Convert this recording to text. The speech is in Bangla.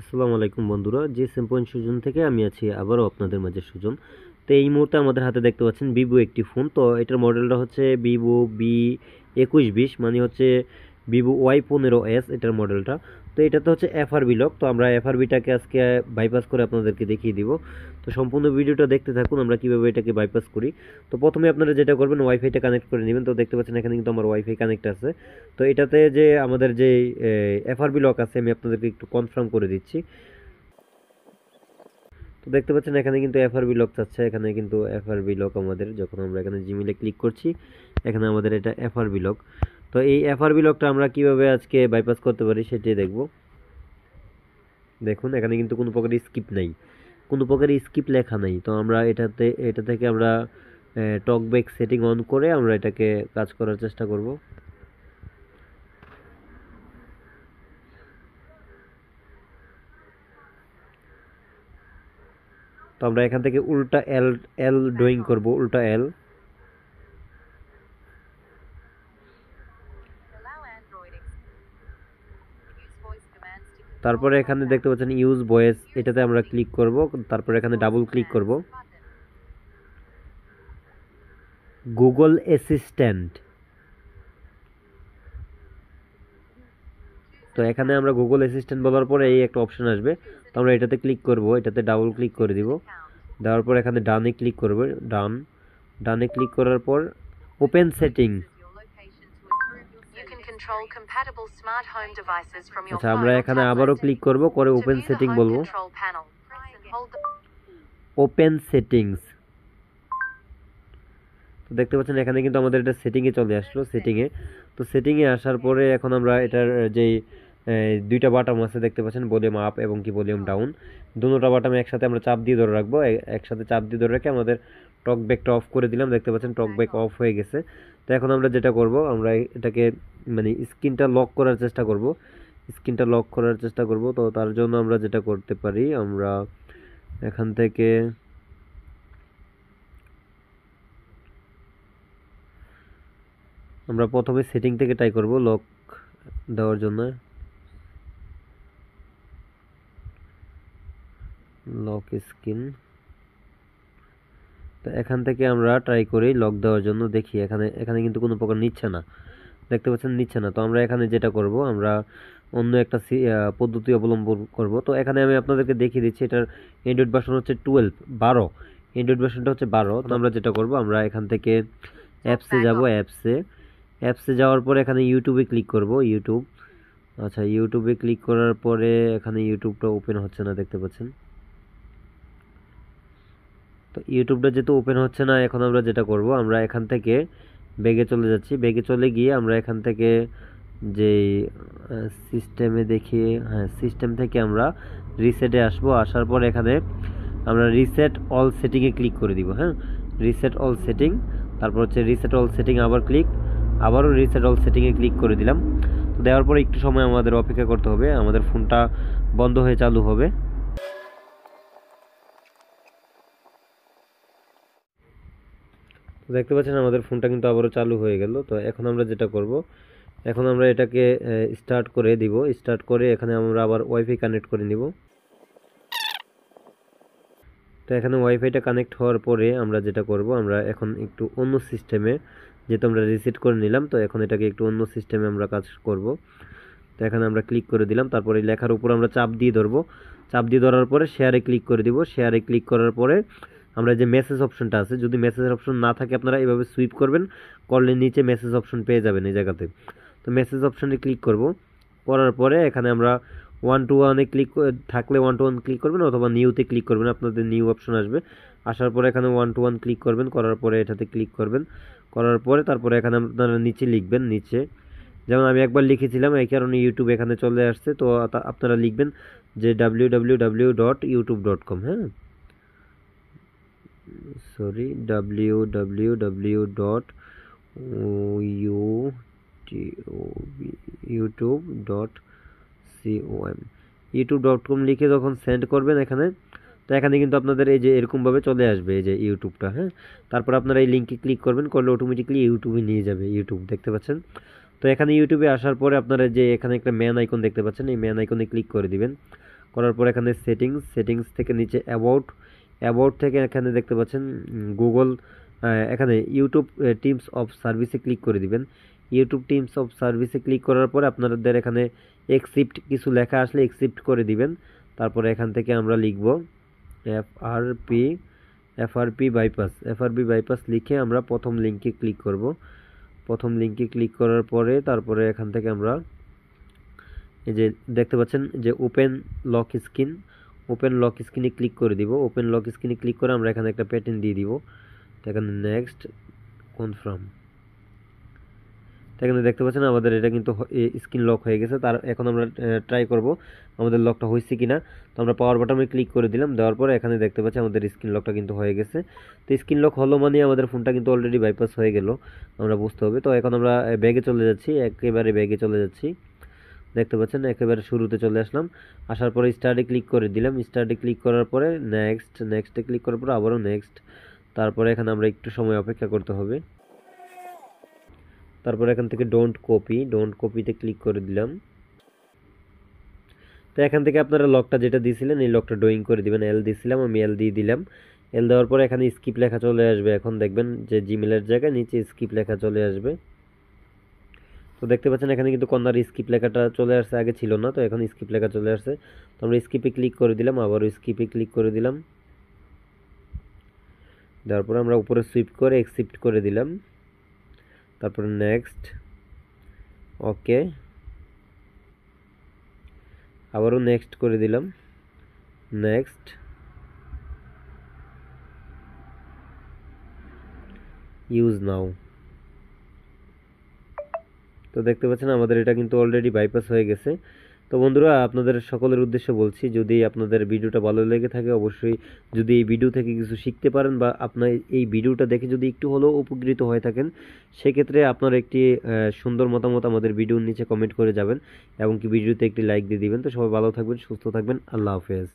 আসসালামু আলাইকুম বন্ধুরা, জি পয়েন্ট সুজন থেকে আমি আছি আবারও আপনাদের মাঝে সুজন। তো এই মুহূর্তে আমাদের হাতে দেখতে পাচ্ছেন ভিভো একটি ফোন। তো এটার মডেলটা হচ্ছে ভিভো V2120, মানে হচ্ছে ভিভো Y15s এটার মডেলটা। তো এটাতে হচ্ছে এফআরবি লক। তো আমরা এফআরবিটাকে আজকে বাইপাস করে আপনাদেরকে দেখিয়ে দিব। তো সম্পূর্ণ ভিডিওটা দেখতে থাকুন আমরা কিভাবে এটাকে বাইপাস করি। তো প্রথমে আপনারা যেটা করবেন, ওয়াইফাইটা কানেক্ট করে নেবেন। তো দেখতে পাচ্ছেন এখানে কিন্তু আমার ওয়াইফাই কানেক্ট আছে। তো এটাতে যে আমাদের যে এফআরবি লক আছে আমি আপনাদেরকে একটু কনফার্ম করে দিচ্ছি। তো দেখতে পাচ্ছেন এখানে কিন্তু এফআরবি লক চাচ্ছে। এখানে কিন্তু এফআরবি লক আমাদের, যখন আমরা এখানে জিমেইলে ক্লিক করছি এখানে আমাদের এটা এফআরবি লক। তো এই এফআরবি লকটা আমরা কিভাবে আজকে বাইপাস করতে পারি সেটাই দেখব। দেখুন এখানে কিন্তু কোনো প্রকার স্কিপ নাই, কোনো প্রকার স্কিপ লেখা নাই। তো আমরা এটা থেকে আমরা টকব্যাক সেটিং অন করে আমরা এটাকে কাজ করার চেষ্টা করব। তো আমরা এখান থেকে উল্টা এল এল ড্রয়িং করব, উল্টা এল। তারপরে এখানে দেখতে পাচ্ছেন ইউজ ভয়েস, এটাতে আমরা ক্লিক করব। তারপরে এখানে ডাবল ক্লিক করব। গুগল অ্যাসিস্ট্যান্ট, তো এখানে আমরা গুগল অ্যাসিস্ট্যান্ট বলার পরে এই একটা অপশন আসবে। তো আমরা এটাতে ক্লিক করব, এটাতে ডাবল ক্লিক করে দিব। দেওয়ার পর এখানে ডানে ক্লিক করব, ডানে ক্লিক করার পর ওপেন সেটিং। আচ্ছা, আমরা এখানে আবারও ক্লিক করব, করে ওপেন সেটিং বলবো, ওপেন সেটিংস। তো দেখতে পাচ্ছেন এখানে কিন্তু আমাদের এটা সেটিংয়ে চলে আসলো, সেটিংয়ে। তো সেটিংয়ে আসার পরে এখন আমরা এটার যেই দুইটা বাটন আছে দেখতে পাচ্ছেন, ভলিউম আপ এবং কি ভলিউম ডাউন, দুটোটা বাটন একসাথে আমরা চাপ দিয়ে ধরে রাখবো। একসাথে চাপ দিয়ে ধরে রেখে আমাদের টক ব্যাকটা অফ করে দিলাম। দেখতে পাচ্ছেন টক ব্যাক অফ হয়ে গেছে। তো এখন আমরা যেটা করব, আমরা এটাকে মানে স্ক্রিনটা লক করার চেষ্টা করব, স্ক্রিনটা লক করার চেষ্টা করব। তো তার জন্য আমরা যেটা করতে পারি, আমরা এখান থেকে আমরা প্রথমে সেটিং থেকে ট্রাই করব লক দেওয়ার জন্য। লক স্ক্রিন, তো এখান থেকে আমরা ট্রাই করি লক দেওয়ার জন্য, দেখি এখানে কিন্তু কোনো প্রকার নিচ্ছে না। দেখতে পাচ্ছেন নিচ্ছে না। তো আমরা এখানে যেটা করব, আমরা অন্য একটা পদ্ধতি অবলম্বন করব। তো এখানে আমি আপনাদেরকে দেখিয়ে দিচ্ছি, এটার অ্যান্ড্রয়েড ভার্সন হচ্ছে 12 অ্যান্ড্রয়েড ভার্সনটা হচ্ছে 12। তো আমরা যেটা করব, আমরা এখান থেকে অ্যাপসে যাব, অ্যাপসে যাওয়ার পরে এখানে ইউটিউবে ক্লিক করব, ইউটিউব। আচ্ছা, ইউটিউবে ক্লিক করার পরে এখানে ইউটিউবটা ওপেন হচ্ছে না, দেখতে পাচ্ছেন। তো ইউটিউবটা যেহেতু ওপেন হচ্ছে না, এখন আমরা যেটা করব, আমরা এখান থেকে ব্যাগে চলে যাচ্ছি। ব্যাগে চলে গিয়ে আমরা এখান থেকে যে সিস্টেমে দেখি, হ্যাঁ সিস্টেম থেকে আমরা রিসেটে আসবো। আসার পর এখানে আমরা রিসেট অল সেটিংয়ে ক্লিক করে দিব। হ্যাঁ, রিসেট অল সেটিং, তারপর হচ্ছে রিসেট অল সেটিং, আবার ক্লিক, আবারও রিসেট অল সেটিংয়ে ক্লিক করে দিলাম। তো দেওয়ার পরে একটু সময় আমাদের অপেক্ষা করতে হবে, আমাদের ফোনটা বন্ধ হয়ে চালু হবে। দেখতে পাচ্ছেন আমাদের ফোনটা কিন্তু আবারও চালু হয়ে গেল। তো এখন আমরা যেটা করব, এখন আমরা এটাকে স্টার্ট করে দিব। স্টার্ট করে এখানে আমরা আবার ওয়াইফাই কানেক্ট করে নিব। তো এখানে ওয়াইফাইটা কানেক্ট হওয়ার পরে আমরা যেটা করব, আমরা এখন একটু অন্য সিস্টেমে, যেহেতু আমরা রিসেট করে নিলাম, তো এখন এটাকে একটু অন্য সিস্টেমে আমরা কাজ করব। তো এখানে আমরা ক্লিক করে দিলাম, তারপরে লেখার উপর আমরা চাপ দিয়ে ধরবো। চাপ দিয়ে ধরার পরে শেয়ারে ক্লিক করে দিব। শেয়ারে ক্লিক করার পরে আমরা যে মেসেজ অপশনটা আছে, যদি মেসেজ অপশন না থাকে আপনারা এভাবে সুইপ করবেন, করলে নিচে মেসেজ অপশন পেয়ে যাবেন এই জায়গাতে। তো মেসেজ অপশনে ক্লিক করব, করার পরে এখানে আমরা 1 to 1 ক্লিক থাকলে 1 to 1 ক্লিক করবেন, অথবা নিউতে ক্লিক করবেন, আপনাদের নিউ অপশন আসবে। আসার পরে এখানে 1 to 1 ক্লিক করবেন, করার পরে এটাতে ক্লিক করবেন, করার পরে তারপরে এখানে আপনারা নিচে লিখবেন, নিচে যেমন আমি একবার লিখেছিলাম, এই কারণে ইউটিউব এখানে চলে আসছে। তো আপনারা লিখবেন যে www.youtube.com, হ্যাঁ সরি www.youtube.com, youtube.com লিখে যখন সেন্ড করবেন এখানে, তো এখানে কিন্তু আপনাদের এই যে এরকমভাবে চলে আসবে এই যে ইউটিউবটা। হ্যাঁ, তারপর আপনারা এই লিঙ্কে ক্লিক করবেন, করলে অটোমেটিকলি ইউটিউবে নিয়ে যাবে, ইউটিউব দেখতে পাচ্ছেন। তো এখানে ইউটিউবে আসার পরে আপনারা যে এখানে একটা ম্যান আইকন দেখতে পাচ্ছেন, এই ম্যান আইকনে ক্লিক করে দিবেন। করার পর এখানে সেটিংস থেকে নিচে অ্যাবাউট থেকে এখানে দেখতে পাচ্ছেন গুগল, এখানে ইউটিউব টিমস অফ সার্ভিসে ক্লিক করে দিবেন। ইউটিউব টিমস অফ সার্ভিসে ক্লিক করার পরে আপনাদের এখানে এক্সিপ্ট কিছু লেখা আসলে এক্সিপ্ট করে দিবেন। তারপরে এখান থেকে আমরা লিখব এফআরপি বাইপাস লিখে আমরা প্রথম লিঙ্কে ক্লিক করব। প্রথম লিঙ্কে ক্লিক করার পরে তারপরে এখান থেকে আমরা এই যে দেখতে পাচ্ছেন যে ওপেন লক স্ক্রিনে ক্লিক করে দিব। ওপেন লক স্ক্রিনে ক্লিক করে আমরা এখানে একটা প্যাটার্ন দিয়ে দিব। এখানে নেক্সট কনফার্ম, এখানে দেখতে পাচ্ছেন আমাদের এটা কিন্তু স্ক্রিন লক হয়ে গেছে। তার এখন আমরা ট্রাই করব আমাদের লকটা হয়েছে কিনা। তো আমরা পাওয়ার বাটনে ক্লিক করে দিলাম, দেওয়ার পরে এখানে দেখতে পাচ্ছি আমাদের স্ক্রিন লকটা কিন্তু হয়ে গেছে। তো স্ক্রিন লক হলো মানে আমাদের ফোনটা কিন্তু অলরেডি বাইপাস হয়ে গেল, আমরা বুঝতে হবে। তো এখন আমরা ব্যাগে চলে যাচ্ছি, একেবারে ব্যাগে চলে যাচ্ছি। দেখতে পাচ্ছেন একেবারে শুরুতে চলে আসলাম। আসার পরে স্টার্টে ক্লিক করে দিলাম। স্টার্টে ক্লিক করার পরে নেক্সটে ক্লিক করার পরে আবারও নেক্সট। তারপরে এখানে আমরা একটু সময় অপেক্ষা করতে হবে। তারপর এখান থেকে ডোন্ট কপিতে ক্লিক করে দিলাম। তো এখান থেকে আপনারা লকটা যেটা দিয়েছিলেন এই লকটা ড্রয়িং করে দিবেন। এল দিয়েছিলাম, আমি এল দিয়ে দিলাম। এল দেওয়ার পরে এখানে স্কিপ লেখা চলে আসবে। এখন দেখবেন যে জিমেলের জায়গায় নিচে স্কিপ লেখা চলে আসবে। তো দেখতে পাচ্ছেন এখানে কিন্তু কর্নার স্কিপ লেখাটা চলে আসছে, আগে ছিল না। তো এখন স্কিপ লেখা চলে আসছে। তো আমরা স্কিপে ক্লিক করে দিলাম, আবারও স্কিপে ক্লিক করে দিলাম। দেওয়ার পরে আমরা উপরে সুইপ করে অ্যাকসেপ্ট করে দিলাম। তারপরে নেক্সট, ওকে, আবারও নেক্সট করে দিলাম, নেক্সট, ইউজ নাও। তো দেখতে পাচ্ছেন আমাদের এটা কিন্তু অলরেডি বাইপাস হয়ে গেছে। তো বন্ধুরা, আপনাদের সকলের উদ্দেশ্যে বলছি, যদি আপনাদের ভিডিওটা ভালো লেগে থাকে অবশ্যই, যদি এই ভিডিও থেকে কিছু শিখতে পারেন বা আপনার এই ভিডিওটা দেখে যদি একটু হলেও উপকৃত হয়ে থাকেন, সেক্ষেত্রে আপনার একটি সুন্দর মতামত আমাদের ভিডিওর নিচে কমেন্ট করে যাবেন এবং কি ভিডিওতে একটি লাইক দিয়ে দিবেন। তো সবাই ভালো থাকবেন, সুস্থ থাকবেন, আল্লাহ হাফেজ।